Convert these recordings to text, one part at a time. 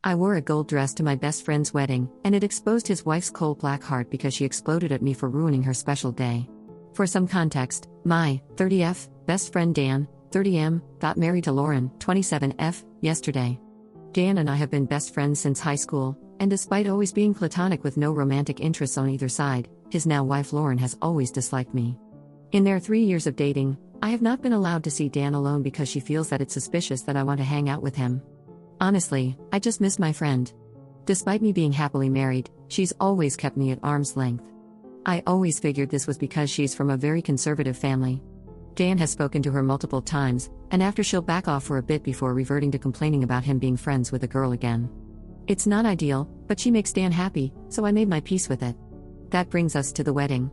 I wore a gold dress to my best friend's wedding, and it exposed his wife's cold black heart because she exploded at me for ruining her special day. For some context, my 30F best friend Dan, 30M, got married to Lauren, 27F, yesterday. Dan and I have been best friends since high school, and despite always being platonic with no romantic interests on either side, his now wife Lauren has always disliked me. In their 3 years of dating, I have not been allowed to see Dan alone because she feels that it's suspicious that I want to hang out with him. Honestly, I just miss my friend. Despite me being happily married, she's always kept me at arm's length. I always figured this was because she's from a very conservative family. Dan has spoken to her multiple times, and after she'll back off for a bit before reverting to complaining about him being friends with a girl again. It's not ideal, but she makes Dan happy, so I made my peace with it. That brings us to the wedding.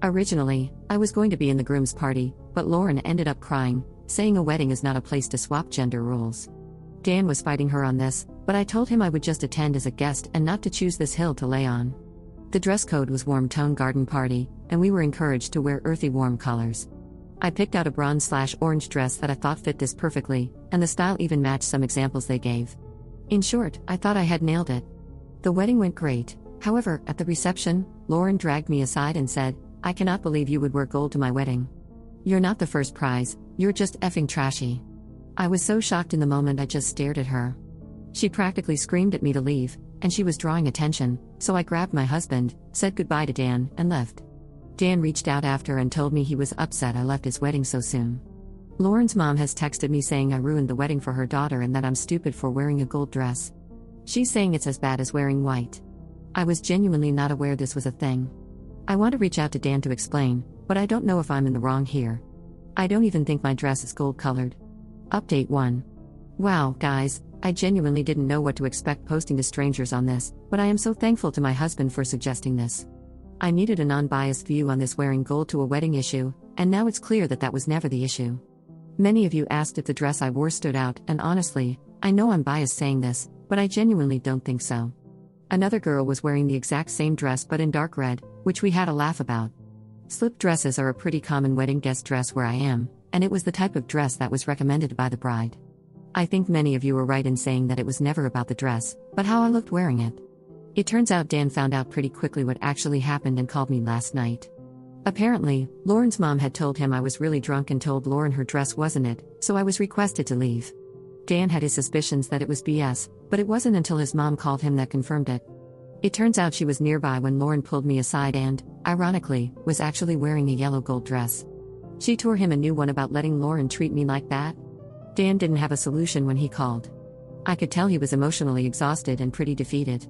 Originally, I was going to be in the groom's party, but Lauren ended up crying, saying a wedding is not a place to swap gender roles. Dan was fighting her on this, but I told him I would just attend as a guest and not to choose this hill to lay on. The dress code was warm tone garden party, and we were encouraged to wear earthy warm colors. I picked out a bronze/orange dress that I thought fit this perfectly, and the style even matched some examples they gave. In short, I thought I had nailed it. The wedding went great. However, at the reception, Lauren dragged me aside and said, "I cannot believe you would wear gold to my wedding. You're not the first prize, you're just effing trashy." I was so shocked in the moment I just stared at her. She practically screamed at me to leave, and she was drawing attention, so I grabbed my husband, said goodbye to Dan, and left. Dan reached out after and told me he was upset I left his wedding so soon. Lauren's mom has texted me saying I ruined the wedding for her daughter and that I'm stupid for wearing a gold dress. She's saying it's as bad as wearing white. I was genuinely not aware this was a thing. I want to reach out to Dan to explain, but I don't know if I'm in the wrong here. I don't even think my dress is gold colored. Update 1. Wow, guys, I genuinely didn't know what to expect posting to strangers on this, but I am so thankful to my husband for suggesting this. I needed a non-biased view on this wearing gold to a wedding issue, and now it's clear that that was never the issue. Many of you asked if the dress I wore stood out, and honestly, I know I'm biased saying this, but I genuinely don't think so. Another girl was wearing the exact same dress but in dark red, which we had a laugh about. Slip dresses are a pretty common wedding guest dress where I am, and it was the type of dress that was recommended by the bride. I think many of you were right in saying that it was never about the dress, but how I looked wearing it. It turns out Dan found out pretty quickly what actually happened and called me last night. Apparently, Lauren's mom had told him I was really drunk and told Lauren her dress wasn't it, so I was requested to leave. Dan had his suspicions that it was BS, but it wasn't until his mom called him that confirmed it. It turns out she was nearby when Lauren pulled me aside and, ironically, was actually wearing a yellow gold dress. She tore him a new one about letting Lauren treat me like that. Dan didn't have a solution when he called. I could tell he was emotionally exhausted and pretty defeated.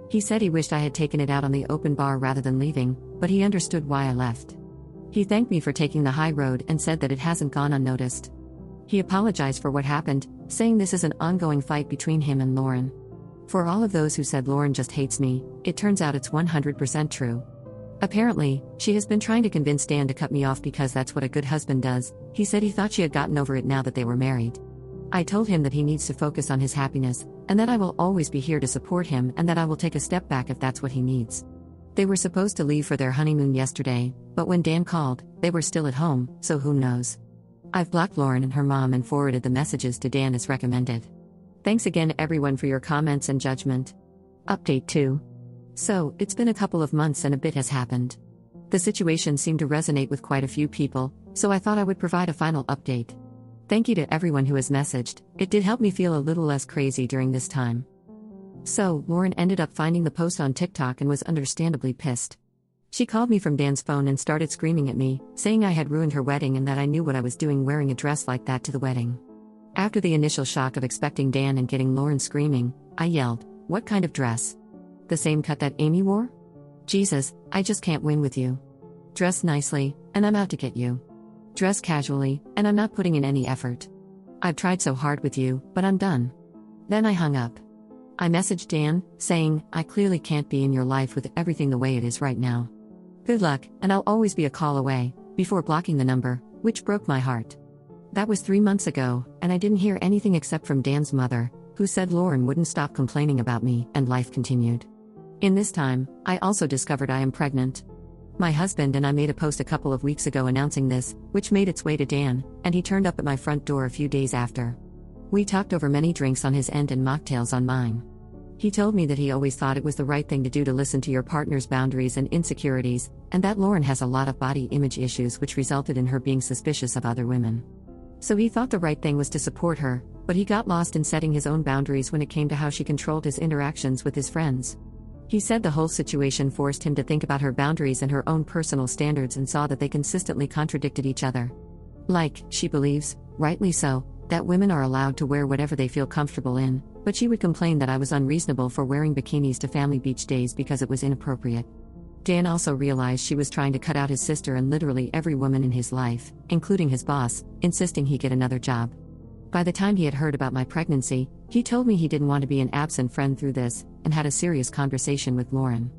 He said he wished I had taken it out on the open bar rather than leaving, but he understood why I left. He thanked me for taking the high road and said that it hasn't gone unnoticed. He apologized for what happened, saying this is an ongoing fight between him and Lauren. For all of those who said Lauren just hates me, it turns out it's 100% true. Apparently, she has been trying to convince Dan to cut me off because that's what a good husband does. He said he thought she had gotten over it now that they were married. I told him that he needs to focus on his happiness, and that I will always be here to support him and that I will take a step back if that's what he needs. They were supposed to leave for their honeymoon yesterday, but when Dan called, they were still at home, so who knows. I've blocked Lauren and her mom and forwarded the messages to Dan as recommended. Thanks again everyone for your comments and judgment. Update 2. So, it's been a couple of months and a bit has happened. The situation seemed to resonate with quite a few people, so I thought I would provide a final update. Thank you to everyone who has messaged, it did help me feel a little less crazy during this time. So, Lauren ended up finding the post on TikTok and was understandably pissed. She called me from Dan's phone and started screaming at me, saying I had ruined her wedding and that I knew what I was doing wearing a dress like that to the wedding. After the initial shock of expecting Dan and getting Lauren screaming, I yelled, "What kind of dress? The same cut that Amy wore? Jesus, I just can't win with you. Dress nicely, and I'm out to get you. Dress casually, and I'm not putting in any effort. I've tried so hard with you, but I'm done." Then I hung up. I messaged Dan, saying, "I clearly can't be in your life with everything the way it is right now. Good luck, and I'll always be a call away," before blocking the number, which broke my heart. That was 3 months ago, and I didn't hear anything except from Dan's mother, who said Lauren wouldn't stop complaining about me, and life continued. In this time, I also discovered I am pregnant. My husband and I made a post a couple of weeks ago announcing this, which made its way to Dan, and he turned up at my front door a few days after. We talked over many drinks on his end and mocktails on mine. He told me that he always thought it was the right thing to do to listen to your partner's boundaries and insecurities, and that Lauren has a lot of body image issues which resulted in her being suspicious of other women. So he thought the right thing was to support her, but he got lost in setting his own boundaries when it came to how she controlled his interactions with his friends. He said the whole situation forced him to think about her boundaries and her own personal standards and saw that they consistently contradicted each other. Like, she believes, rightly so, that women are allowed to wear whatever they feel comfortable in, but she would complain that I was unreasonable for wearing bikinis to family beach days because it was inappropriate. Dan also realized she was trying to cut out his sister and literally every woman in his life, including his boss, insisting he get another job. By the time he had heard about my pregnancy, he told me he didn't want to be an absent friend through this, and had a serious conversation with Lauren.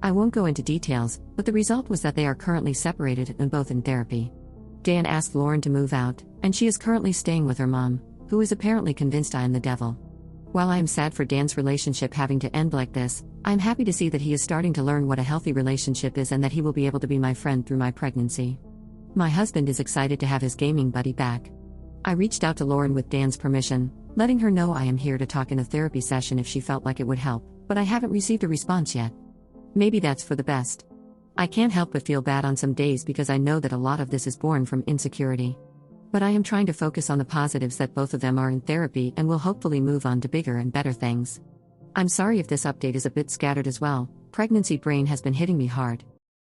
I won't go into details, but the result was that they are currently separated and both in therapy. Dan asked Lauren to move out, and she is currently staying with her mom, who is apparently convinced I am the devil. While I am sad for Dan's relationship having to end like this, I am happy to see that he is starting to learn what a healthy relationship is and that he will be able to be my friend through my pregnancy. My husband is excited to have his gaming buddy back. I reached out to Lauren with Dan's permission, letting her know I am here to talk in a therapy session if she felt like it would help, but I haven't received a response yet. Maybe that's for the best. I can't help but feel bad on some days because I know that a lot of this is born from insecurity. But I am trying to focus on the positives that both of them are in therapy and will hopefully move on to bigger and better things. I'm sorry if this update is a bit scattered as well. Pregnancy brain has been hitting me hard.